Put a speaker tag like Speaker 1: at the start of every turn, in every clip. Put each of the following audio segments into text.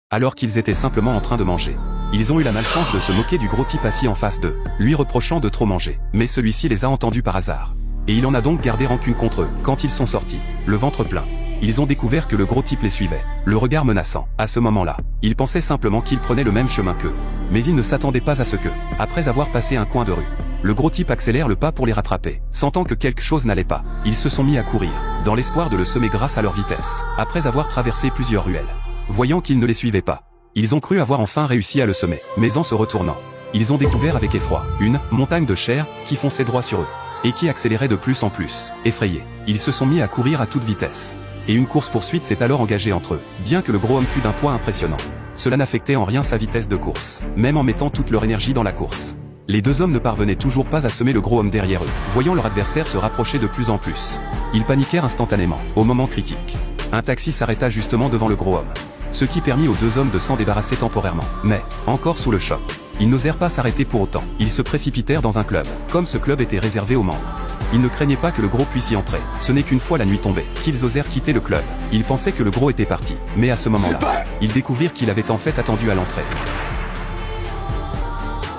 Speaker 1: alors qu'ils étaient simplement en train de manger. Ils ont eu la malchance de se moquer du gros type assis en face d'eux, lui reprochant de trop manger. Mais celui-ci les a entendus par hasard. Et il en a donc gardé rancune contre eux. Quand ils sont sortis, le ventre plein, ils ont découvert que le gros type les suivait, le regard menaçant. À ce moment-là, ils pensaient simplement qu'ils prenaient le même chemin qu'eux. Mais ils ne s'attendaient pas à ce que, après avoir passé un coin de rue, le gros type accélère le pas pour les rattraper. Sentant que quelque chose n'allait pas, ils se sont mis à courir, dans l'espoir de le semer grâce à leur vitesse, après avoir traversé plusieurs ruelles. Voyant qu'ils ne les suivaient pas, ils ont cru avoir enfin réussi à le semer. Mais en se retournant, ils ont découvert avec effroi une montagne de chair qui fonçait droit sur eux, et qui accélérait de plus en plus. Effrayés, ils se sont mis à courir à toute vitesse. Et une course-poursuite s'est alors engagée entre eux, bien que le gros homme fût d'un poids impressionnant. Cela n'affectait en rien sa vitesse de course, même en mettant toute leur énergie dans la course. Les deux hommes ne parvenaient toujours pas à semer le gros homme derrière eux, voyant leur adversaire se rapprocher de plus en plus. Ils paniquèrent instantanément, au moment critique. Un taxi s'arrêta justement devant le gros homme, ce qui permit aux deux hommes de s'en débarrasser temporairement. Mais, encore sous le choc, ils n'osèrent pas s'arrêter pour autant. Ils se précipitèrent dans un club, comme ce club était réservé aux membres. Ils ne craignaient pas que le gros puisse y entrer. Ce n'est qu'une fois la nuit tombée, qu'ils osèrent quitter le club. Ils pensaient que le gros était parti, mais à ce moment-là, ils découvrirent qu'il avait en fait attendu à l'entrée.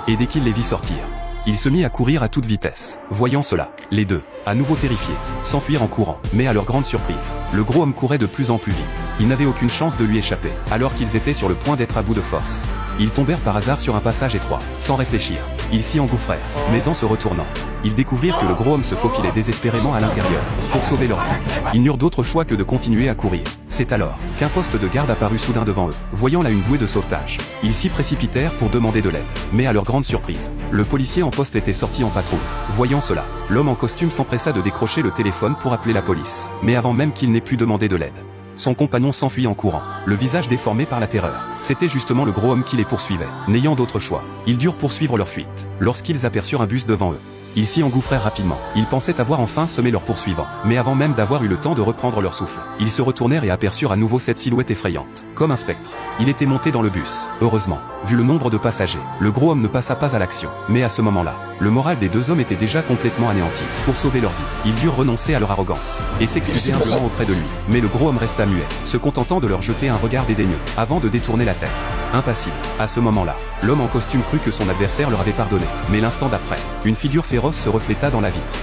Speaker 1: Et dès qu'il les vit sortir, il se mit à courir à toute vitesse. Voyant cela, les deux, à nouveau terrifiés, s'enfuirent en courant. Mais à leur grande surprise, le gros homme courait de plus en plus vite. Ils n'avaient aucune chance de lui échapper, alors qu'ils étaient sur le point d'être à bout de force. Ils tombèrent par hasard sur un passage étroit, sans réfléchir. Ils s'y engouffrèrent, mais en se retournant, ils découvrirent que le gros homme se faufilait désespérément à l'intérieur, pour sauver leur vie. Ils n'eurent d'autre choix que de continuer à courir. C'est alors qu'un poste de garde apparut soudain devant eux. Voyant là une bouée de sauvetage, ils s'y précipitèrent pour demander de l'aide. Mais à leur grande surprise, le policier en poste était sorti en patrouille. Voyant cela, l'homme en costume s'empressa de décrocher le téléphone pour appeler la police. Mais avant même qu'il n'ait pu demander de l'aide, son compagnon s'enfuit en courant, le visage déformé par la terreur. C'était justement le gros homme qui les poursuivait. N'ayant d'autre choix, ils durent poursuivre leur fuite, lorsqu'ils aperçurent un bus devant eux. Ils s'y engouffrèrent rapidement. Ils pensaient avoir enfin semé leurs poursuivants. Mais avant même d'avoir eu le temps de reprendre leur souffle, ils se retournèrent et aperçurent à nouveau cette silhouette effrayante, comme un spectre. Il était monté dans le bus. Heureusement, vu le nombre de passagers, le gros homme ne passa pas à l'action. Mais à ce moment-là, le moral des deux hommes était déjà complètement anéanti. Pour sauver leur vie, ils durent renoncer à leur arrogance et s'excuser humblement auprès de lui. Mais le gros homme resta muet, se contentant de leur jeter un regard dédaigneux, avant de détourner la tête. Impassible. À ce moment-là, l'homme en costume crut que son adversaire leur avait pardonné. Mais l'instant d'après, une figure féroce se refléta dans la vitre.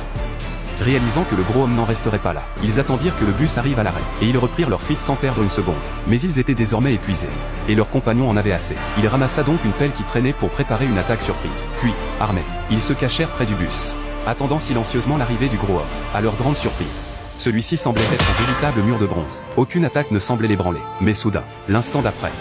Speaker 1: Réalisant que le gros homme n'en resterait pas là, ils attendirent que le bus arrive à l'arrêt, et ils reprirent leur fuite sans perdre une seconde. Mais ils étaient désormais épuisés, et leur compagnon en avait assez. Il ramassa donc une pelle qui traînait pour préparer une attaque surprise. Puis, armés, ils se cachèrent près du bus, attendant silencieusement l'arrivée du gros homme. À leur grande surprise, celui-ci semblait être un véritable mur de bronze. Aucune attaque ne semblait l'ébranler. Mais soudain, l'instant d'après,